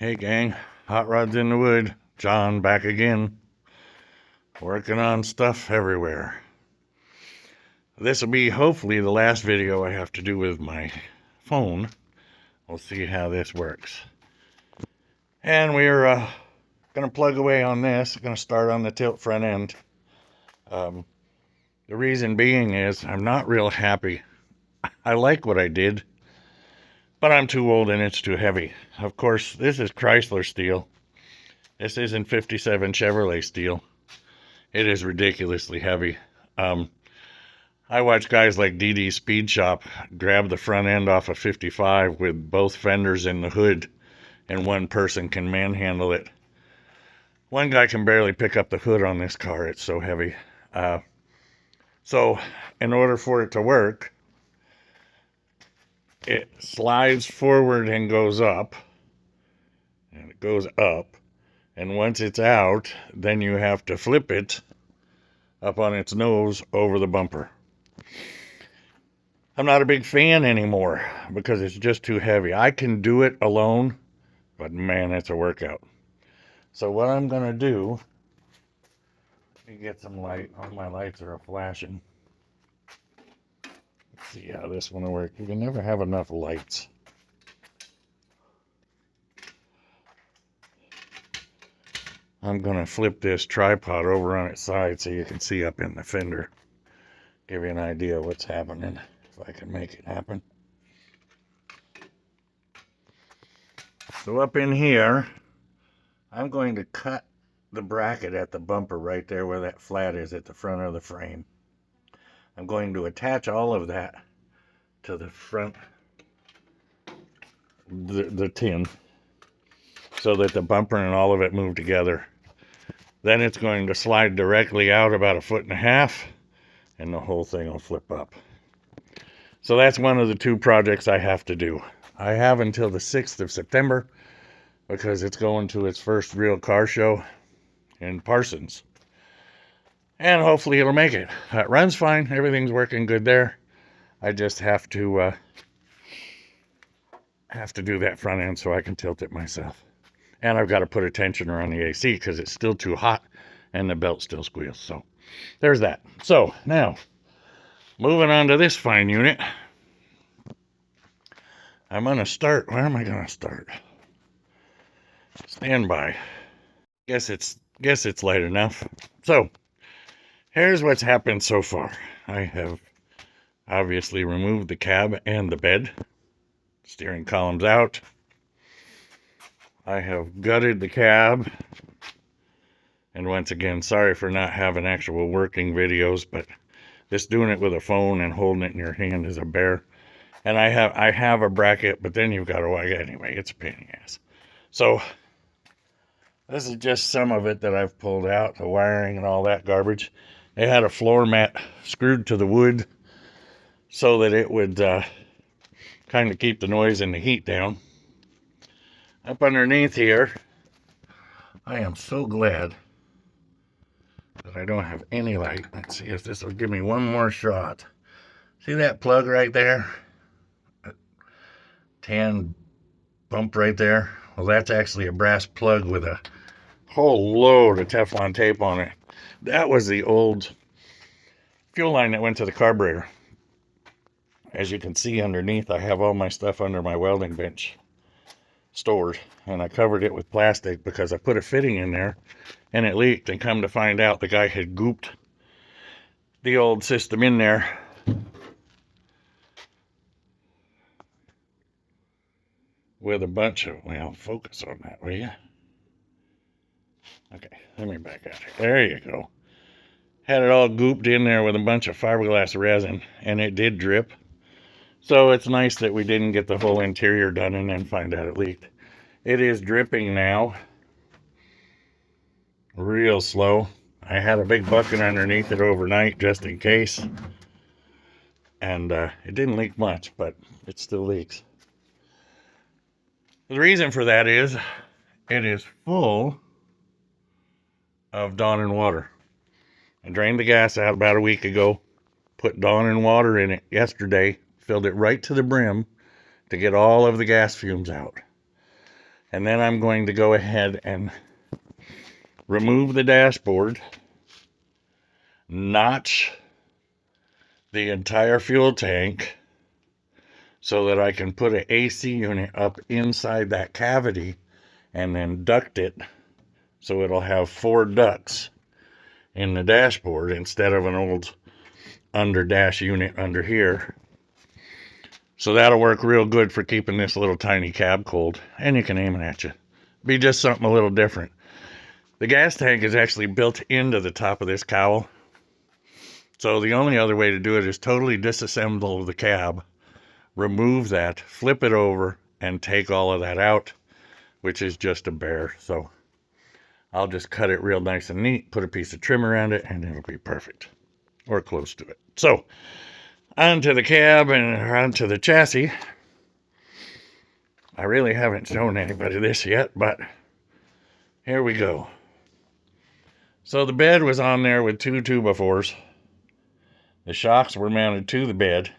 Hey gang, Hot Rods in the Wood, John back again, working on stuff everywhere. This will be hopefully the last video I have to do with my phone. We'll see how this works. And we're going to plug away on this, going to start on the tilt front end. The reason being is I'm not real happy. I like what I did, but I'm too old and it's too heavy. Of course, this is Chrysler steel. This isn't 57 Chevrolet steel. It is ridiculously heavy. I watch guys like DD Speed Shop grab the front end off a 55 with both fenders in the hood, and one person can manhandle it. One guy can barely pick up the hood on this car. It's so heavy. So in order for it to work, it slides forward and goes up. And it goes up. And once it's out, then you have to flip it up on its nose over the bumper. I'm not a big fan anymore because it's just too heavy. I can do it alone, but man, it's a workout. So what I'm going to do, let me get some light. All my lights are flashing. Let's see how this one will work. You can never have enough lights. I'm going to flip this tripod over on its side so you can see up in the fender. Give you an idea of what's happening, if I can make it happen. So up in here, I'm going to cut the bracket at the bumper right there where that flat is at the front of the frame. I'm going to attach all of that to the front, the tin, so that the bumper and all of it move together. Then it's going to slide directly out about 1.5 feet, and the whole thing will flip up. So that's one of the two projects I have to do. I have until the 6th of September because it's going to its first real car show in Parsons. And hopefully it'll make it. It runs fine. Everything's working good there. I just have to do that front end so I can tilt it myself. And I've got to put a tensioner on the AC because it's still too hot and the belt still squeals. So there's that. So now, moving on to this fine unit. I'm going to start. Where am I going to start? Stand by. Guess it's light enough. So here's what's happened so far. I have obviously removed the cab and the bed. Steering column's out. I have gutted the cab. And once again, sorry for not having actual working videos, but just doing it with a phone and holding it in your hand is a bear. And I have a bracket, but then you've got to wire it anyway. It's a pain in the ass. So this is just some of it that I've pulled out, the wiring and all that garbage. They had a floor mat screwed to the wood so that it would kind of keep the noise and the heat down. Up underneath here, I am so glad that I don't have any light. Let's see if this will give me one more shot. See that plug right there? That tan bump right there? Well, that's actually a brass plug with a whole load of Teflon tape on it. That was the old fuel line that went to the carburetor. As you can see underneath, I have all my stuff under my welding bench stored, and I covered it with plastic because I put a fitting in there and it leaked, and come to find out the guy had gooped the old system in there with a bunch of, well, focus on that, will you? Okay, let me back out here. There you go. Had it all gooped in there with a bunch of fiberglass resin, and it did drip. So it's nice that we didn't get the whole interior done and then find out it leaked. It is dripping now. Real slow. I had a big bucket underneath it overnight just in case. And it didn't leak much, but it still leaks. The reason for that is it is full of Dawn and water. I drained the gas out about a week ago, put Dawn and water in it yesterday, filled it right to the brim to get all of the gas fumes out. And then I'm going to go ahead and remove the dashboard, notch the entire fuel tank so that I can put an AC unit up inside that cavity and then duct it so it'll have 4 ducts in the dashboard instead of an old under dash unit under here. So that'll work real good for keeping this little tiny cab cold, and you can aim it at you. Be just something a little different. The gas tank is actually built into the top of this cowl, so the only other way to do it is totally disassemble the cab, remove that, flip it over, and take all of that out, which is just a bear. So I'll just cut it real nice and neat, put a piece of trim around it, and it'll be perfect, or close to it. So onto the cab and onto the chassis. I really haven't shown anybody this yet, but here we go. So the bed was on there with 2 2x4s. The shocks were mounted to the bed.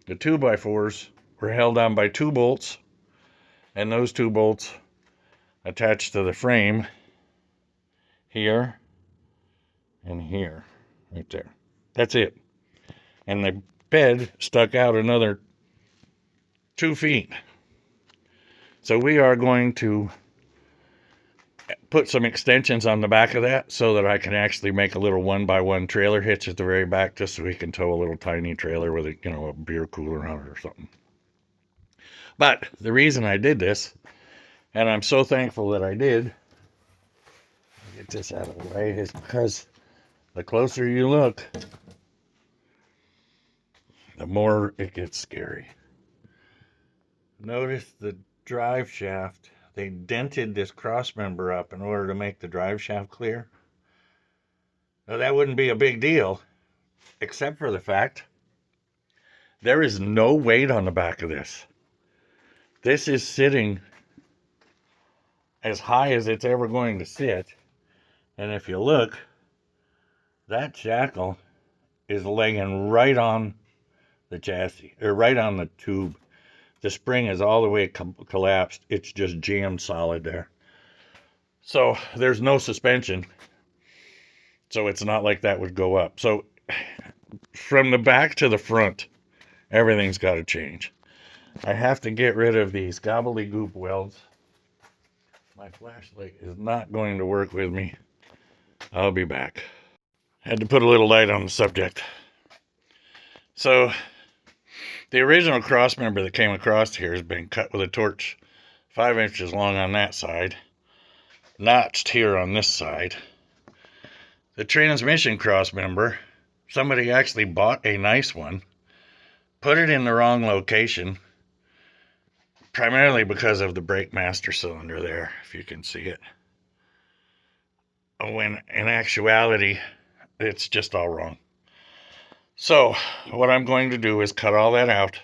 The 2x4s were held on by 2 bolts, and those 2 bolts attached to the frame here and here, right there. That's it. And the bed stuck out another 2 feet. So we are going to put some extensions on the back of that so that I can actually make a little 1x1 trailer hitch at the very back, just so we can tow a little tiny trailer with a beer cooler on it or something. But the reason I did this, and I'm so thankful that I did, get this out of the way, is because the closer you look, the more it gets scary. Notice the drive shaft. They dented this cross member up in order to make the drive shaft clear. Now, that wouldn't be a big deal, except for the fact there is no weight on the back of this. This is sitting as high as it's ever going to sit. And if you look, that shackle is laying right on the chassis, or right on the tube. The spring is all the way collapsed. It's just jammed solid there. So there's no suspension. So it's not like that would go up. So from the back to the front, everything's got to change. I have to get rid of these gobbledygook welds. My flashlight is not going to work with me. I'll be back. Had to put a little light on the subject. So the original cross member that came across here has been cut with a torch, 5 inches long on that side, notched here on this side. The transmission cross member, somebody actually bought a nice one, put it in the wrong location, primarily because of the brake master cylinder there, if you can see it. When in actuality, it's just all wrong. So what I'm going to do is cut all that out.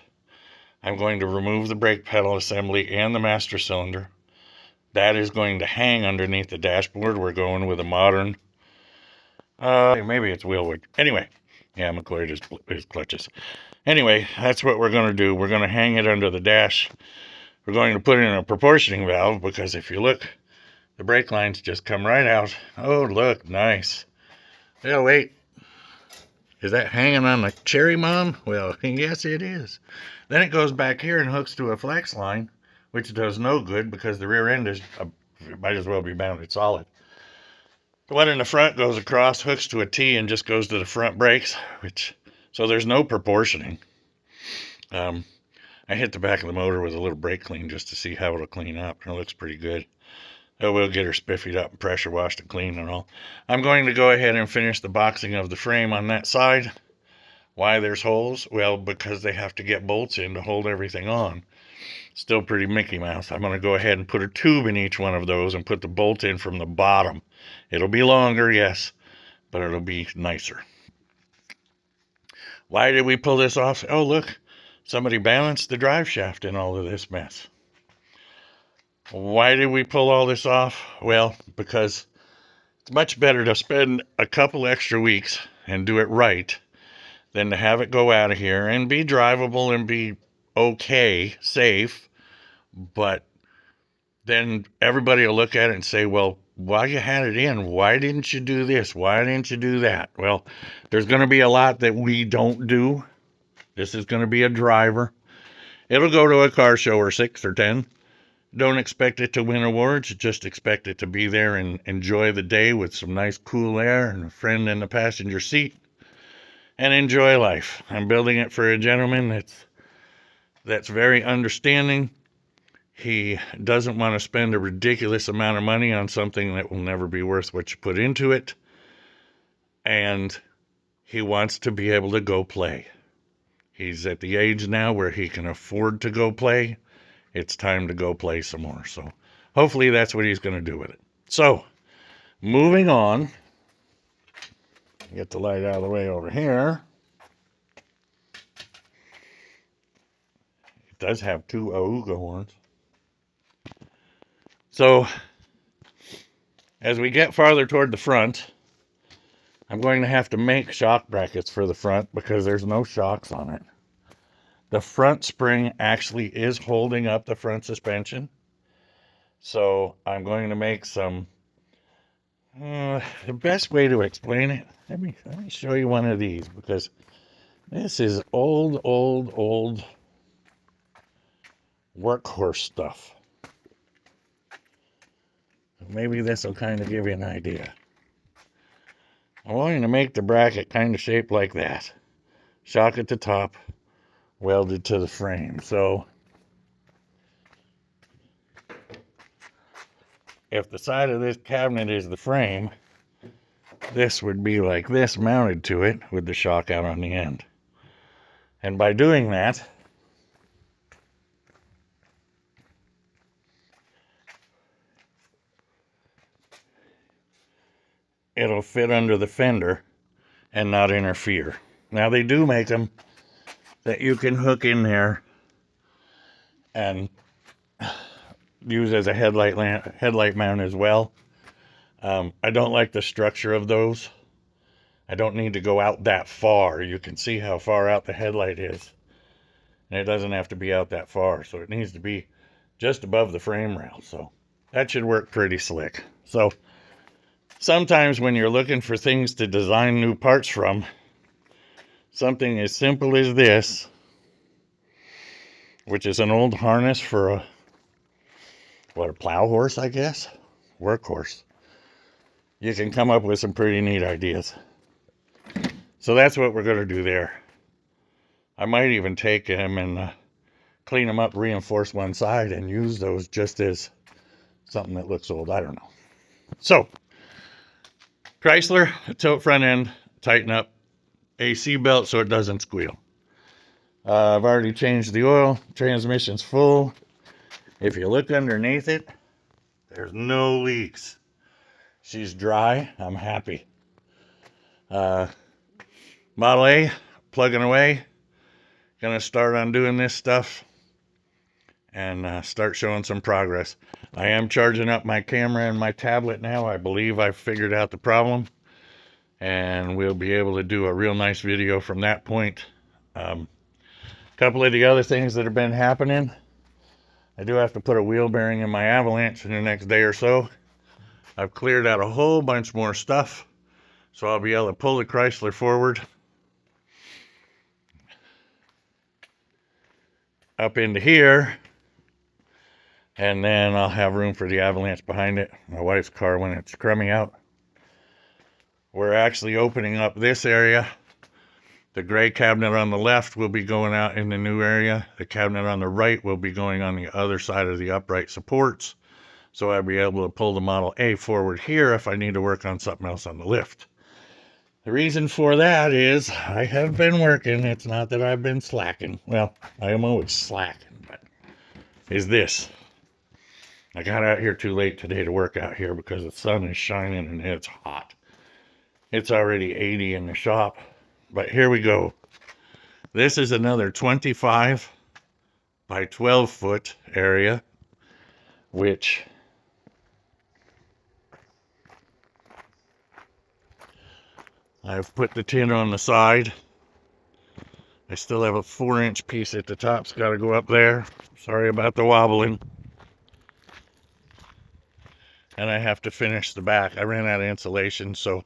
I'm going to remove the brake pedal assembly and the master cylinder. That is going to hang underneath the dashboard. We're going with a modern, maybe it's Wheelwood. Anyway, yeah, McCoy his clutches. Anyway, that's what we're going to do. We're going to hang it under the dash. We're going to put in a proportioning valve, because if you look, the brake lines just come right out. Oh, look, nice. Oh, wait. Is that hanging on the cherry, Mom? Well, yes, it is. Then it goes back here and hooks to a flex line, which does no good because the rear end is might as well be mounted solid. The one in the front goes across, hooks to a T, and just goes to the front brakes, so there's no proportioning. I hit the back of the motor with a little brake clean just to see how it'll clean up, and it looks pretty good. We'll get her spiffied up and pressure washed and clean and all. I'm going to go ahead and finish the boxing of the frame on that side. Why there's holes? Well, because they have to get bolts in to hold everything on. Still pretty Mickey Mouse. I'm going to go ahead and put a tube in each one of those and put the bolt in from the bottom. It'll be longer, yes, but it'll be nicer. Why did we pull this off? Oh, look, somebody balanced the drive shaft in all of this mess. Why did we pull all this off? Well, because it's much better to spend a couple extra weeks and do it right than to have it go out of here and be drivable and be okay, safe, but then everybody will look at it and say, well, while you had it in, why didn't you do this? Why didn't you do that? Well, there's going to be a lot that we don't do. This is going to be a driver. It'll go to a car show or 6 or 10. Don't expect it to win awards. Just expect it to be there and enjoy the day with some nice cool air and a friend in the passenger seat and enjoy life. I'm building it for a gentleman that's very understanding. He doesn't want to spend a ridiculous amount of money on something that will never be worth what you put into it. And he wants to be able to go play. He's at the age now where he can afford to go play. It's time to go play some more. So hopefully that's what he's going to do with it. So moving on. Get the light out of the way over here. It does have 2 Auga horns. So as we get farther toward the front, I'm going to have to make shock brackets for the front because there's no shocks on it. The front spring actually is holding up the front suspension. So I'm going to make some, the best way to explain it, let me show you one of these, because this is old workhorse stuff. Maybe this will kind of give you an idea. I'm going to make the bracket kind of shaped like that. Shock at the top, welded to the frame. So if the side of this cabinet is the frame, this would be like this mounted to it with the shock out on the end. And by doing that, it'll fit under the fender and not interfere. Now they do make them that you can hook in there and use as a headlight mount as well. I don't like the structure of those. I don't need to go out that far. You can see how far out the headlight is. And it doesn't have to be out that far. So it needs to be just above the frame rail. So that should work pretty slick. So sometimes when you're looking for things to design new parts from, something as simple as this, which is an old harness for a plow horse, I guess? Workhorse. You can come up with some pretty neat ideas. So that's what we're going to do there. I might even take them and clean them up, reinforce one side, and use those just as something that looks old. I don't know. So, Chrysler, tilt front end, tighten up AC belt so it doesn't squeal. I've already changed the oil. Transmission's full. If you look underneath it, there's no leaks. She's dry. I'm happy. Model A, plugging away. Gonna start on doing this stuff and start showing some progress. I am charging up my camera and my tablet now. I believe I've figured out the problem, and we'll be able to do a real nice video from that point. A couple of the other things that have been happening. I do have to put a wheel bearing in my Avalanche in the next day or so. I've cleared out a whole bunch more stuff, so I'll be able to pull the Chrysler forward up into here, and then I'll have room for the Avalanche behind it. My wife's car when it's crummy out. We're actually opening up this area. The gray cabinet on the left will be going out in the new area. The cabinet on the right will be going on the other side of the upright supports. So I'll be able to pull the Model A forward here if I need to work on something else on the lift. The reason for that is I have been working. It's not that I've been slacking. Well, I am always slacking, but is this. I got out here too late today to work out here because the sun is shining and it's hot. It's already 80 in the shop, but here we go. This is another 25 by 12 foot area, which I've put the tin on the side. I still have a 4-inch piece at the top. It's got to go up there. Sorry about the wobbling. and I have to finish the back. I ran out of insulation, so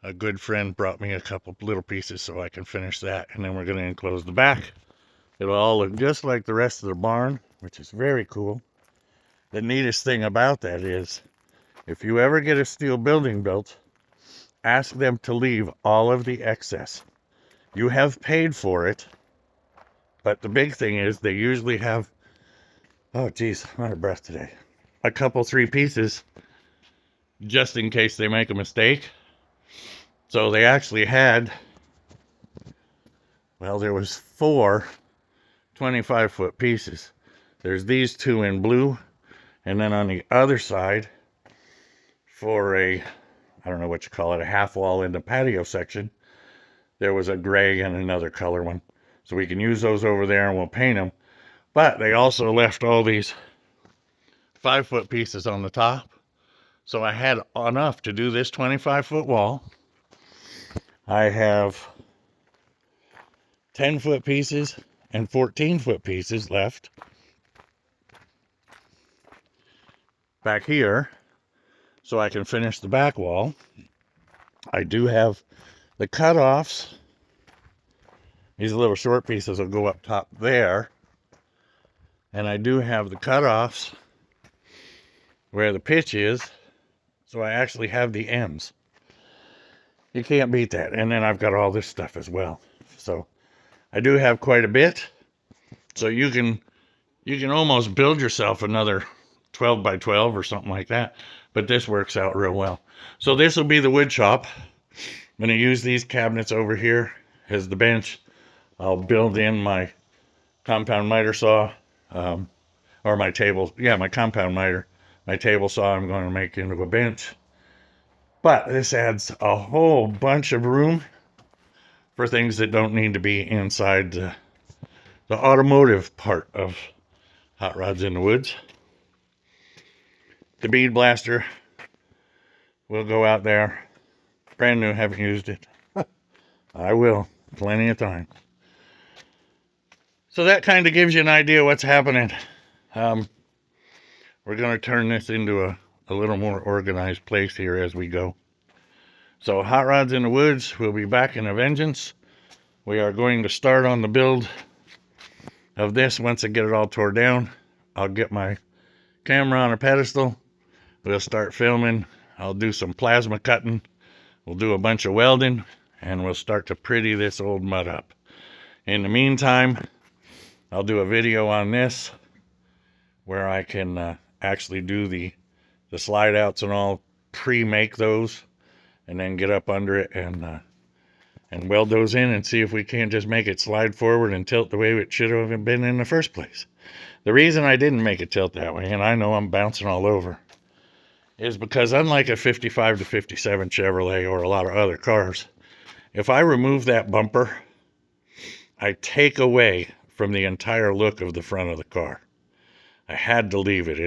a good friend brought me a couple little pieces so I can finish that, and then we're going to enclose the back. It'll all look just like the rest of the barn, which is very cool. The neatest thing about that is, if you ever get a steel building built, ask them to leave all of the excess. You have paid for it, but the big thing is they usually have, oh geez, I'm out of breath today, a couple, 3 pieces just in case they make a mistake. So they actually had, well, there was 4 25-foot pieces. There's these 2 in blue, and then on the other side, for a, I don't know what you call it, a half wall in the patio section, there was a gray and another color one. So we can use those over there and we'll paint them. But they also left all these 5-foot pieces on the top. So I had enough to do this 25-foot wall. I have 10-foot pieces and 14-foot pieces left back here, so I can finish the back wall. I do have the cutoffs. These little short pieces will go up top there. And I do have the cutoffs where the pitch is, so I actually have the ends. You can't beat that. And then I've got all this stuff as well. So I do have quite a bit. So you can almost build yourself another 12 by 12 or something like that. But this works out real well. So this will be the wood shop. I'm going to use these cabinets over here as the bench. I'll build in my compound miter saw, or my table. Yeah, my compound miter. My table saw I'm going to make into a bench. But this adds a whole bunch of room for things that don't need to be inside the automotive part of Hot Rods in the Woods. The bead blaster will go out there. Brand new, haven't used it. I will, plenty of time. So that kind of gives you an idea what's happening. We're going to turn this into a little more organized place here as we go. So Hot Rods in the Woods will be back in a vengeance. We are going to start on the build of this once I get it all tore down. I'll get my camera on a pedestal. We'll start filming. I'll do some plasma cutting. We'll do a bunch of welding, and we'll start to pretty this old mud up. In the meantime, I'll do a video on this where I can actually do the slide outs and all, pre-make those, and then get up under it and weld those in and see if we can't just make it slide forward and tilt the way it should have been in the first place. The reason I didn't make it tilt that way, and I know I'm bouncing all over, is because unlike a 55 to 57 Chevrolet or a lot of other cars, if I remove that bumper, I take away from the entire look of the front of the car. I had to leave it.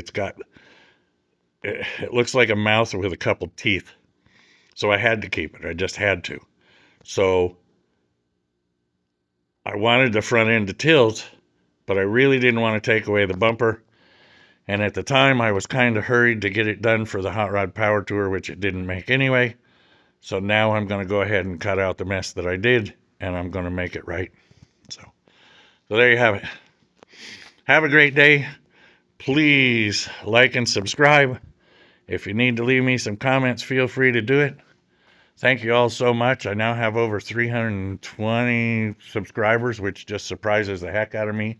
It looks like a mouth with a couple teeth. So I had to keep it. I just had to. So I wanted the front end to tilt, but I really didn't want to take away the bumper. And at the time, I was kind of hurried to get it done for the Hot Rod Power Tour, which it didn't make anyway. So now I'm going to go ahead and cut out the mess that I did, and I'm going to make it right. So there you have it. Have a great day. Please like and subscribe. If you need to leave me some comments, feel free to do it. Thank you all so much. I now have over 320 subscribers, which just surprises the heck out of me.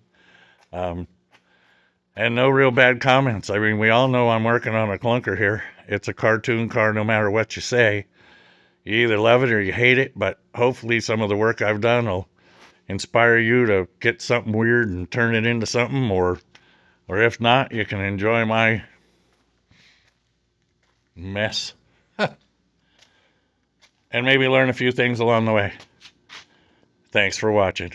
And no real bad comments. I mean, we all know I'm working on a clunker here. It's a cartoon car no matter what you say. You either love it or you hate it, but hopefully some of the work I've done will inspire you to get something weird and turn it into something, or if not, you can enjoy my mess. And maybe learn a few things along the way. Thanks for watching.